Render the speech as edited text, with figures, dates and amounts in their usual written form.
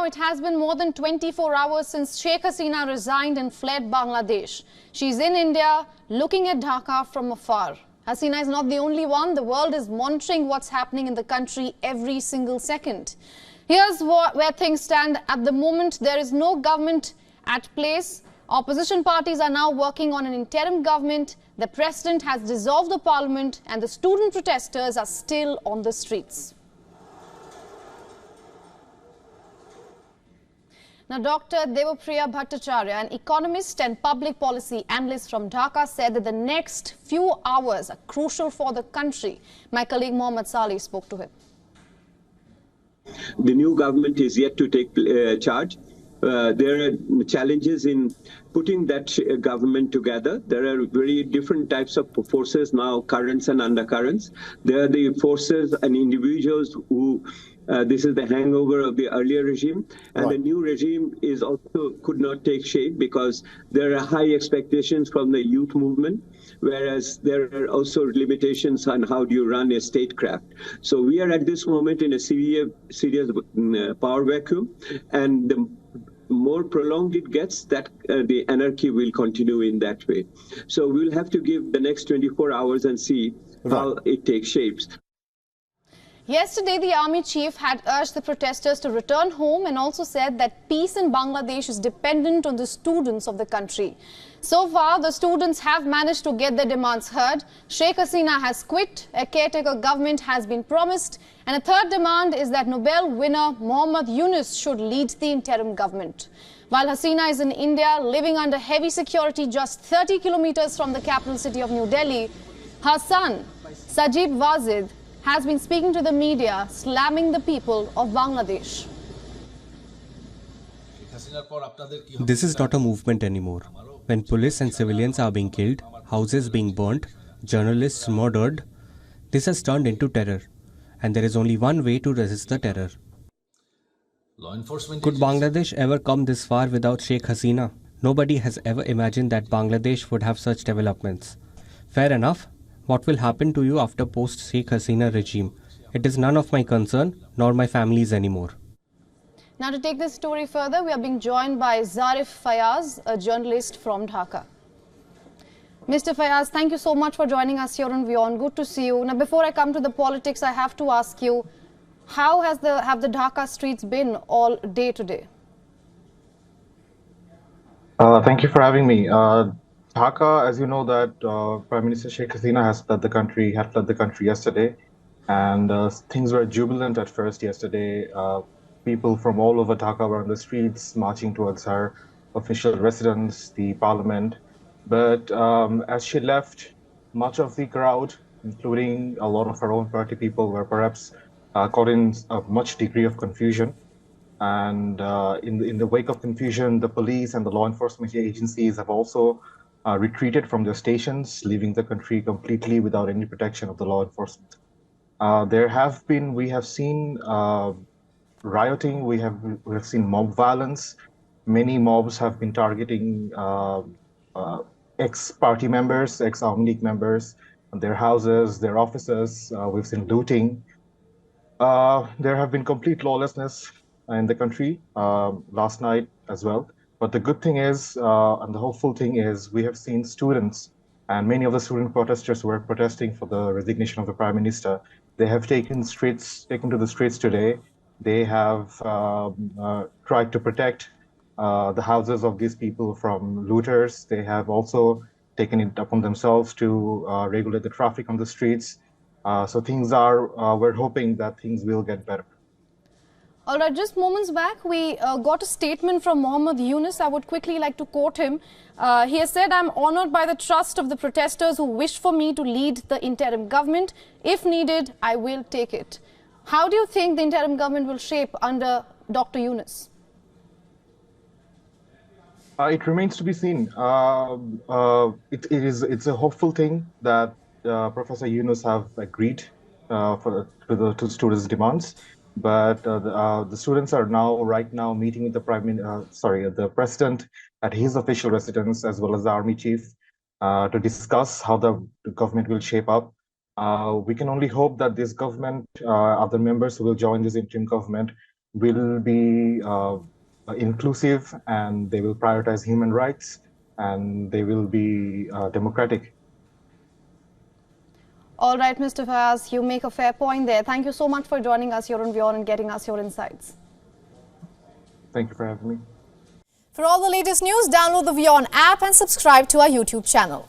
it has been more than 24 hours since Sheikh Hasina resigned and fled Bangladesh. She's in India, looking at Dhaka from afar. Hasina is not the only one. The world is monitoring what's happening in the country every single second. Here's where things stand at the moment. There is no government at place. Opposition parties are now working on an interim government. The president has dissolved the parliament and the student protesters are still on the streets. Now, Dr. Devapriya Bhattacharya, an economist and public policy analyst from Dhaka, said that the next few hours are crucial for the country. My colleague Mohammed Salih spoke to him. The new government is yet to take charge. There are challenges in putting that government together. There are very different types of forces now, currents and undercurrents. There are the forces and individuals who this is the hangover of the earlier regime, and right. The new regime is also could not take shape because there are high expectations from the youth movement, whereas there are also limitations on how do you run a statecraft. So we are at this moment in a serious power vacuum, and the more prolonged it gets, that the anarchy will continue in that way. So we'll have to give the next 24 hours and see how it takes shapes. Yesterday, the army chief had urged the protesters to return home and also said that peace in Bangladesh is dependent on the students of the country. So far, the students have managed to get their demands heard. Sheikh Hasina has quit, a caretaker government has been promised, and a third demand is that Nobel winner Muhammad Yunus should lead the interim government. While Hasina is in India, living under heavy security just 30 kilometers from the capital city of New Delhi, her son, Sajib Wazid, has been speaking to the media, slamming the people of Bangladesh. This is not a movement anymore. When police and civilians are being killed, houses being burnt, journalists murdered, this has turned into terror. And there is only one way to resist the terror. Could Bangladesh ever come this far without Sheikh Hasina? Nobody has ever imagined that Bangladesh would have such developments. Fair enough. What will happen to you after post-Sheikh Hasina regime? It is none of my concern, nor my family's anymore. Now, to take this story further, we are being joined by Zarif Fayaz, a journalist from Dhaka. Mr. Fayaz, thank you so much for joining us here on WION. Good to see you. Now, before I come to the politics, I have to ask you, how have the Dhaka streets been all day today? Thank you for having me. Dhaka, as you know, that Prime Minister Sheikh Hasina had fled the country yesterday, and things were jubilant at first yesterday. People from all over Dhaka were on the streets marching towards her official residence, the parliament. But as she left, much of the crowd, including a lot of her own party people, were perhaps caught in a much degree of confusion. And in the wake of confusion, the police and the law enforcement agencies have also retreated from their stations, leaving the country completely without any protection of the law enforcement. We have seen rioting, we have seen mob violence. Many mobs have been targeting ex-party members, ex-Army League members, their houses, their offices. We've seen looting. There have been complete lawlessness in the country last night as well. But the good thing is, and the hopeful thing is, we have seen students, and many of the student protesters who are protesting for the resignation of the Prime Minister, they have taken to the streets today. They have tried to protect the houses of these people from looters. They have also taken it upon themselves to regulate the traffic on the streets. So things we're hoping that things will get better. All right, just moments back, we got a statement from Muhammad Yunus. I would quickly like to quote him. He has said, "I'm honored by the trust of the protesters who wish for me to lead the interim government. If needed, I will take it." How do you think the interim government will shape under Dr. Yunus? It remains to be seen. It's a hopeful thing that Professor Yunus have agreed to the students' demands. But the students are right now meeting with the president at his official residence, as well as the army chief, to discuss how the government will shape up. We can only hope that this government, other members who will join this interim government, will be inclusive, and they will prioritize human rights, and they will be democratic. All right, Mr. Fayaz, you make a fair point there. Thank you so much for joining us here on WION and getting us your insights. Thank you for having me. For all the latest news, download the WION app and subscribe to our YouTube channel.